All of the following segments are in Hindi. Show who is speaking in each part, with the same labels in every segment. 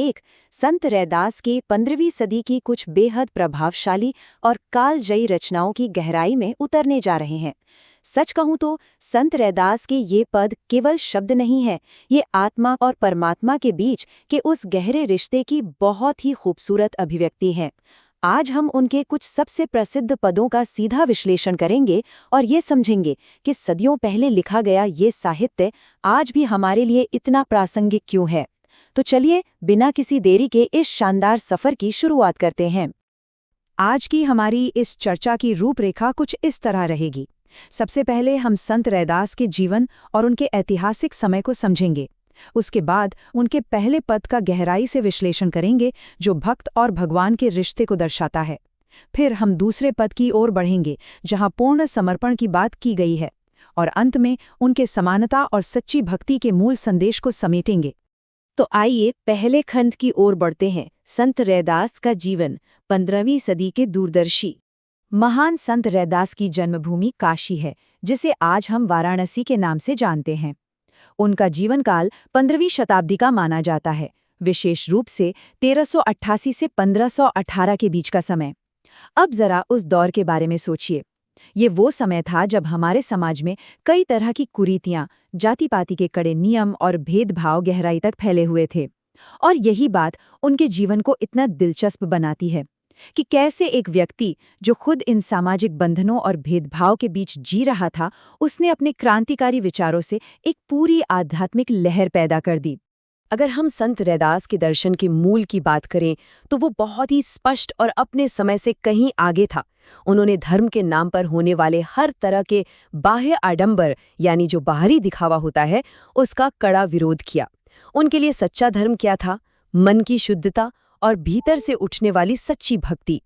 Speaker 1: एक संत रैदास की 15वीं सदी की कुछ बेहद प्रभावशाली और कालजयी रचनाओं की गहराई में उतरने जा रहे हैं। सच कहूं तो संत रैदास के ये पद केवल शब्द नहीं है, ये आत्मा और परमात्मा के बीच के उस गहरे रिश्ते की बहुत ही खूबसूरत अभिव्यक्ति है। आज हम उनके कुछ सबसे प्रसिद्ध पदों का सीधा विश्लेषण करेंगे और ये समझेंगे कि सदियों पहले लिखा गया ये साहित्य आज भी हमारे लिए इतना प्रासंगिक क्यों है। तो चलिए बिना किसी देरी के इस शानदार सफर की शुरुआत करते हैं।
Speaker 2: आज की हमारी इस चर्चा की रूपरेखा कुछ इस तरह रहेगी। सबसे पहले हम संत रैदास के जीवन और उनके ऐतिहासिक समय को समझेंगे। उसके बाद उनके पहले पद का गहराई से विश्लेषण करेंगे जो भक्त और भगवान के रिश्ते को दर्शाता है। फिर हम दूसरे पद की ओर बढ़ेंगे जहां पूर्ण समर्पण की बात की गई है, और अंत में उनके समानता और सच्ची भक्ति के मूल संदेश को समेटेंगे।
Speaker 1: तो आइए पहले खंड की ओर बढ़ते हैं। संत रैदास का जीवन 15वीं सदी के दूरदर्शी महान संत रैदास की जन्मभूमि काशी है, जिसे आज हम वाराणसी के नाम से जानते हैं। उनका जीवनकाल 15वीं शताब्दी का माना जाता है, विशेष रूप से 1388 से 1518 के बीच का समय। अब जरा उस दौर के बारे में सोचिए। ये वो समय था जब हमारे समाज में कई तरह की कुरीतियां, जाति-पाति के कड़े नियम और भेदभाव गहराई तक फैले हुए थे। और यही बात उनके जीवन को इतना दिलचस्प बनाती है कि कैसे एक व्यक्ति जो खुद इन सामाजिक बंधनों और भेदभाव के बीच जी रहा था, उसने अपने क्रांतिकारी विचारों से एक पूरी आध्यात्मिक लहर पैदा कर दी। अगर हम संत रैदास के दर्शन के मूल की बात करें तो वो बहुत ही स्पष्ट और अपने समय से कहीं आगे था। उन्होंने धर्म के नाम पर होने वाले हर तरह के बाह्य आडंबर, यानी जो बाहरी दिखावा होता है, उसका कड़ा विरोध किया। उनके लिए सच्चा धर्म क्या था? मन की शुद्धता और भीतर से उठने वाली सच्ची भक्ति।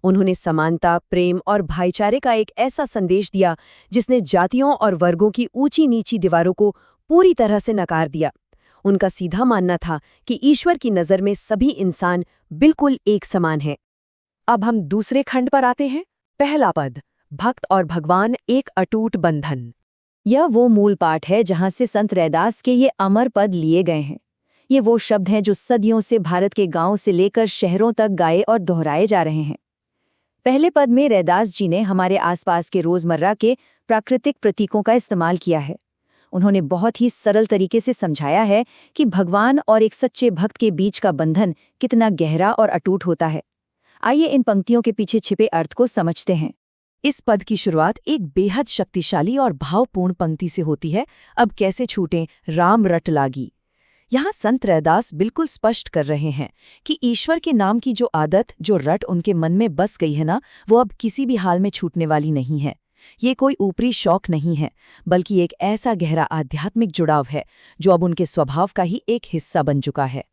Speaker 1: उन्होंने समानता, प्रेम और भाईचारे का एक ऐसा संदेश दिया जिसने जातियों और वर्गों की ऊंची नीची दीवारों को पूरी तरह से नकार दिया। उनका सीधा मानना था कि ईश्वर की नज़र में सभी इंसान बिल्कुल एक समान हैं।
Speaker 2: अब हम दूसरे खंड पर आते हैं। पहला पद, भक्त और भगवान एक अटूट बंधन।
Speaker 1: यह वो मूल पाठ है जहां से संत रैदास के ये अमर पद लिए गए हैं। ये वो शब्द हैं जो सदियों से भारत के गांवों से लेकर शहरों तक गाए और दोहराए जा रहे हैं। पहले पद में रैदास जी ने हमारे आसपास के रोजमर्रा के प्राकृतिक प्रतीकों का इस्तेमाल किया है। उन्होंने बहुत ही सरल तरीके से समझाया है कि भगवान और एक सच्चे भक्त के बीच का बंधन कितना गहरा और अटूट होता है। आइए इन पंक्तियों के पीछे छिपे अर्थ को समझते हैं। इस पद की शुरुआत एक बेहद शक्तिशाली और भावपूर्ण पंक्ति से होती है। अब कैसे छूटें राम रट लागी। यहाँ संत रैदास बिल्कुल स्पष्ट कर रहे हैं कि ईश्वर के नाम की जो आदत, जो रट उनके मन में बस गई है ना, वो अब किसी भी हाल में छूटने वाली नहीं है। ये कोई ऊपरी शौक नहीं है, बल्कि एक ऐसा गहरा आध्यात्मिक जुड़ाव है जो अब उनके स्वभाव का ही एक हिस्सा बन चुका है।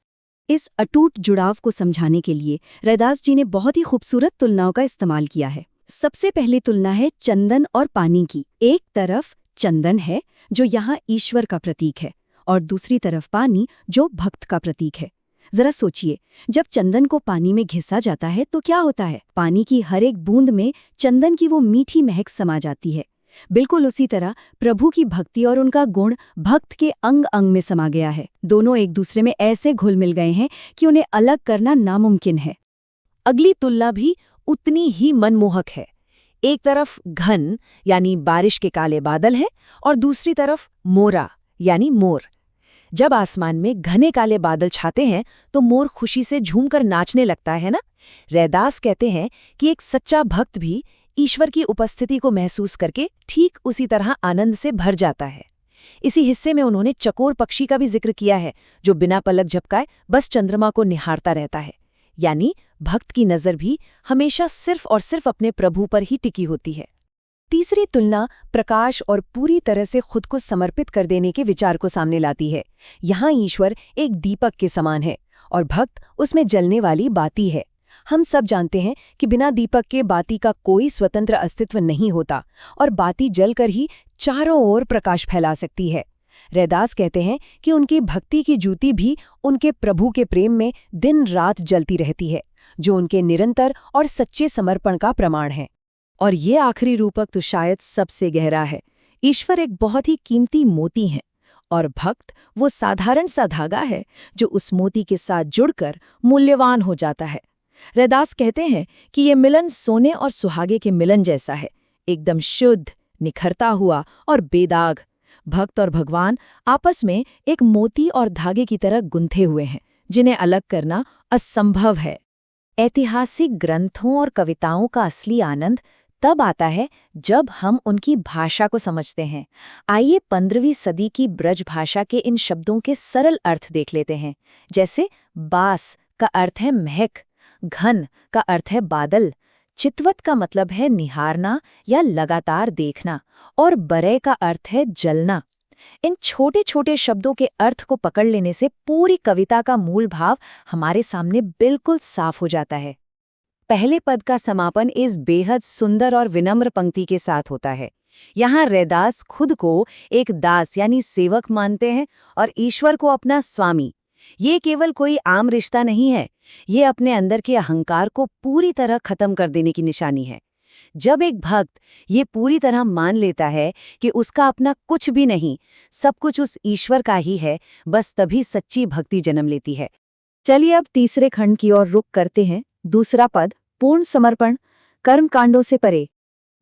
Speaker 2: इस अटूट जुड़ाव को समझाने के लिए रैदास जी ने बहुत ही खूबसूरत तुलनाओं का इस्तेमाल किया है। सबसे पहली तुलना है चंदन और पानी की। एक तरफ चंदन है जो यहाँ ईश्वर का प्रतीक है, और दूसरी तरफ पानी जो भक्त का प्रतीक है। जरा सोचिए, जब चंदन को पानी में घिसा जाता है तो क्या होता है? पानी की हर एक बूंद में चंदन की वो मीठी महक समा जाती है। बिल्कुल उसी तरह प्रभु की भक्ति और उनका गुण भक्त के अंग अंग में समा गया है। दोनों एक दूसरे में ऐसे घुल मिल गए हैं कि उन्हें अलग करना नामुमकिन है।
Speaker 1: अगली तुलना भी उतनी ही मनमोहक है। एक तरफ घन यानी बारिश के काले बादल है, और दूसरी तरफ मोरा यानी मोर। जब आसमान में घने काले बादल छाते हैं तो मोर खुशी से झूमकर नाचने लगता है ना। रैदास कहते हैं कि एक सच्चा भक्त भी ईश्वर की उपस्थिति को महसूस करके ठीक उसी तरह आनंद से भर जाता है। इसी हिस्से में उन्होंने चकोर पक्षी का भी जिक्र किया है, जो बिना पलक झपकाए बस चंद्रमा को निहारता रहता है। यानी भक्त की नज़र भी हमेशा सिर्फ और सिर्फ अपने प्रभु पर ही टिकी होती है। तीसरी तुलना प्रकाश और पूरी तरह से खुद को समर्पित कर देने के विचार को सामने लाती है। यहाँ ईश्वर एक दीपक के समान है और भक्त उसमें जलने वाली बाती है। हम सब जानते हैं कि बिना दीपक के बाती का कोई स्वतंत्र अस्तित्व नहीं होता, और बाती जलकर ही चारों ओर प्रकाश फैला सकती है। रैदास कहते हैं कि उनकी भक्ति की ज्योति भी उनके प्रभु के प्रेम में दिन रात जलती रहती है, जो उनके निरंतर और सच्चे समर्पण का प्रमाण है। और ये आखिरी रूपक तो शायद सबसे गहरा है। ईश्वर एक बहुत ही कीमती मोती हैं, और भक्त वो साधारण सा धागा है जो उस मोती के साथ जुड़कर मूल्यवान हो जाता है। रैदास कहते हैं कि ये मिलन सोने और सुहागे के मिलन जैसा है, एकदम शुद्ध, निखरता हुआ और बेदाग। भक्त और भगवान आपस में एक मोती और धागे की तरह गुंथे हुए हैं, जिन्हें अलग करना असंभव है। ऐतिहासिक ग्रंथों और कविताओं का असली आनंद तब आता है जब हम उनकी भाषा को समझते हैं। आइए 15वीं सदी की ब्रज भाषा के इन शब्दों के सरल अर्थ देख लेते हैं। जैसे बास का अर्थ है महक, घन का अर्थ है बादल, चितवत का मतलब है निहारना या लगातार देखना, और बरय का अर्थ है जलना। इन छोटे छोटे शब्दों के अर्थ को पकड़ लेने से पूरी कविता का मूल भाव हमारे सामने बिल्कुल साफ हो जाता है। पहले पद का समापन इस बेहद सुंदर और विनम्र पंक्ति के साथ होता है। यहाँ रैदास खुद को एक दास यानी सेवक मानते हैं और ईश्वर को अपना स्वामी। ये केवल कोई आम रिश्ता नहीं है, ये अपने अंदर के अहंकार को पूरी तरह खत्म कर देने की निशानी है। जब एक भक्त ये पूरी तरह मान लेता है कि उसका अपना कुछ भी नहीं, सब कुछ उस ईश्वर का ही है, बस तभी सच्ची भक्ति जन्म लेती है। चलिए अब तीसरे खंड की ओर रुख करते हैं। दूसरा पद, पूर्ण समर्पण, कर्मकांडों से परे।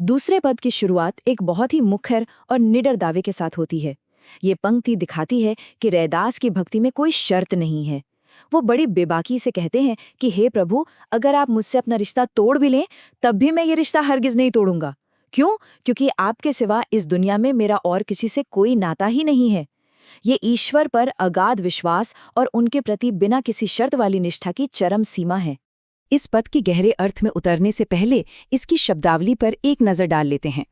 Speaker 1: दूसरे पद की शुरुआत एक बहुत ही मुखर और निडर दावे के साथ होती है। ये पंक्ति दिखाती है कि रैदास की भक्ति में कोई शर्त नहीं है। वो बड़ी बेबाकी से कहते हैं कि हे प्रभु, अगर आप मुझसे अपना रिश्ता तोड़ भी लें तब भी मैं ये रिश्ता हरगिज नहीं तोड़ूंगा। क्यों? क्योंकि आपके सिवा इस दुनिया में मेरा और किसी से कोई नाता ही नहीं है। ये ईश्वर पर अगाध विश्वास और उनके प्रति बिना किसी शर्त वाली निष्ठा की चरम सीमा है। इस पद के गहरे अर्थ में उतरने से पहले इसकी शब्दावली पर एक नज़र डाल लेते हैं।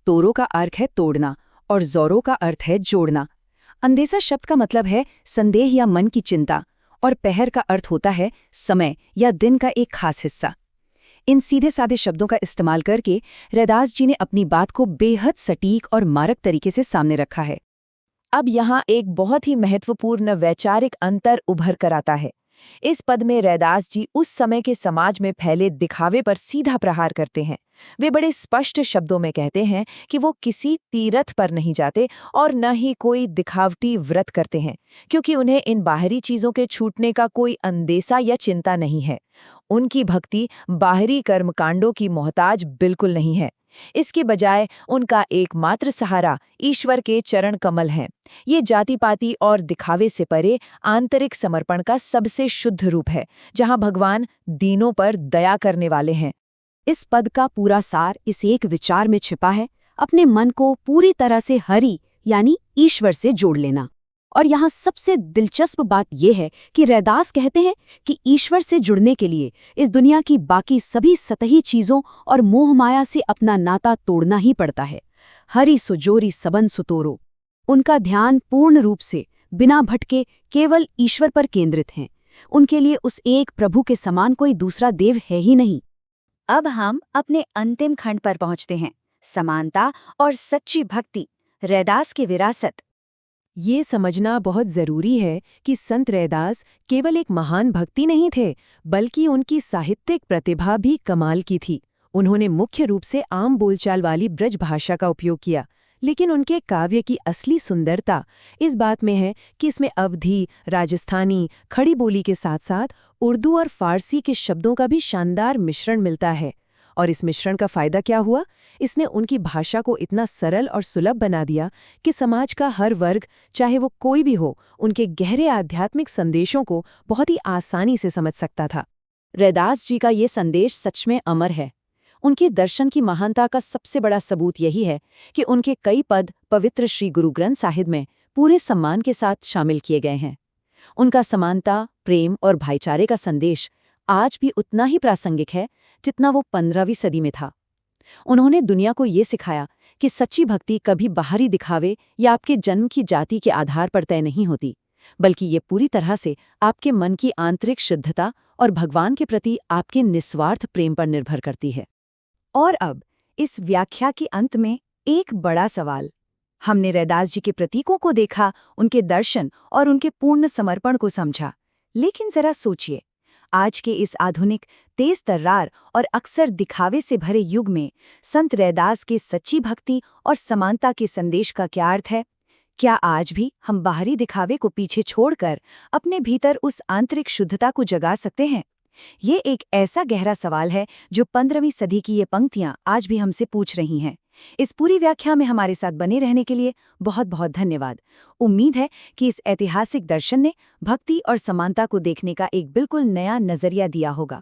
Speaker 1: तोरो का अर्थ है तोड़ना और जोरो का अर्थ है जोड़ना। अंदेशा शब्द का मतलब है संदेह या मन की चिंता, और पहर का अर्थ होता है समय या दिन का एक खास हिस्सा। इन सीधे साधे शब्दों का इस्तेमाल करके रैदास जी ने अपनी बात को बेहद सटीक और मारक तरीके से सामने रखा है। अब यहाँ एक बहुत ही महत्वपूर्ण वैचारिक अंतर उभर कर आता है। इस पद में रैदास जी उस समय के समाज में फैले दिखावे पर सीधा प्रहार करते हैं। वे बड़े स्पष्ट शब्दों में कहते हैं कि वो किसी तीर्थ पर नहीं जाते और न ही कोई दिखावटी व्रत करते हैं, क्योंकि उन्हें इन बाहरी चीजों के छूटने का कोई अंदेशा या चिंता नहीं है। उनकी भक्ति बाहरी कर्मकांडों की मोहताज बिल्कुल नहीं है। इसके बजाय उनका एकमात्र सहारा ईश्वर के चरण कमल हैं। ये जाति-पाति और दिखावे से परे आंतरिक समर्पण का सबसे शुद्ध रूप है, जहां भगवान दीनों पर दया करने वाले हैं। इस पद का पूरा सार इस एक विचार में छिपा है, अपने मन को पूरी तरह से हरि यानी ईश्वर से जोड़ लेना। और यहाँ सबसे दिलचस्प बात यह है कि रैदास कहते हैं कि ईश्वर से जुड़ने के लिए इस दुनिया की बाकी सभी सतही चीजों और मोह माया से अपना नाता तोड़ना ही पड़ता है। हरि सुजोरी सबन सुतोरो। उनका ध्यान पूर्ण रूप से बिना भटके केवल ईश्वर पर केंद्रित है। उनके लिए उस एक प्रभु के समान कोई दूसरा देव है ही नहीं।
Speaker 2: अब हम अपने अंतिम खंड पर पहुंचते हैं, समानता और सच्ची भक्ति, रैदास की विरासत।
Speaker 1: ये समझना बहुत जरूरी है कि संत रैदास केवल एक महान भक्ति नहीं थे, बल्कि उनकी साहित्यिक प्रतिभा भी कमाल की थी। उन्होंने मुख्य रूप से आम बोलचाल वाली ब्रज भाषा का उपयोग किया, लेकिन उनके काव्य की असली सुंदरता इस बात में है कि इसमें अवधी, राजस्थानी, खड़ी बोली के साथ साथ उर्दू और फारसी के शब्दों का भी शानदार मिश्रण मिलता है। और इस मिश्रण का फायदा क्या हुआ? इसने उनकी भाषा को इतना सरल और सुलभ बना दिया कि समाज का हर वर्ग, चाहे वो कोई भी हो, उनके गहरे आध्यात्मिक संदेशों को बहुत ही आसानी से समझ सकता था। रैदास जी का ये संदेश सच में अमर है। उनके दर्शन की महानता का सबसे बड़ा सबूत यही है कि उनके कई पद पवित्र श्री गुरु ग्रंथ साहिब में पूरे सम्मान के साथ शामिल किए गए हैं। उनका समानता, प्रेम और भाईचारे का संदेश आज भी उतना ही प्रासंगिक है जितना वो 15वीं सदी में था। उन्होंने दुनिया को ये सिखाया कि सच्ची भक्ति कभी बाहरी दिखावे या आपके जन्म की जाति के आधार पर तय नहीं होती, बल्कि ये पूरी तरह से आपके मन की आंतरिक शुद्धता और भगवान के प्रति आपके निस्वार्थ प्रेम पर निर्भर करती है। और अब इस व्याख्या के अंत में एक बड़ा सवाल। हमने रैदास जी के प्रतीकों को देखा, उनके दर्शन और उनके पूर्ण समर्पण को समझा, लेकिन जरा सोचिए, आज के इस आधुनिक, तेज तर्रार और अक्सर दिखावे से भरे युग में संत रैदास के सच्ची भक्ति और समानता के संदेश का क्या अर्थ है? क्या आज भी हम बाहरी दिखावे को पीछे छोड़कर अपने भीतर उस आंतरिक शुद्धता को जगा सकते हैं? ये एक ऐसा गहरा सवाल है जो 15वीं सदी की ये पंक्तियां आज भी हमसे पूछ रही हैं। इस पूरी व्याख्या में हमारे साथ बने रहने के लिए बहुत बहुत धन्यवाद। उम्मीद है कि इस ऐतिहासिक दर्शन ने भक्ति और समानता को देखने का एक बिल्कुल नया नजरिया दिया होगा।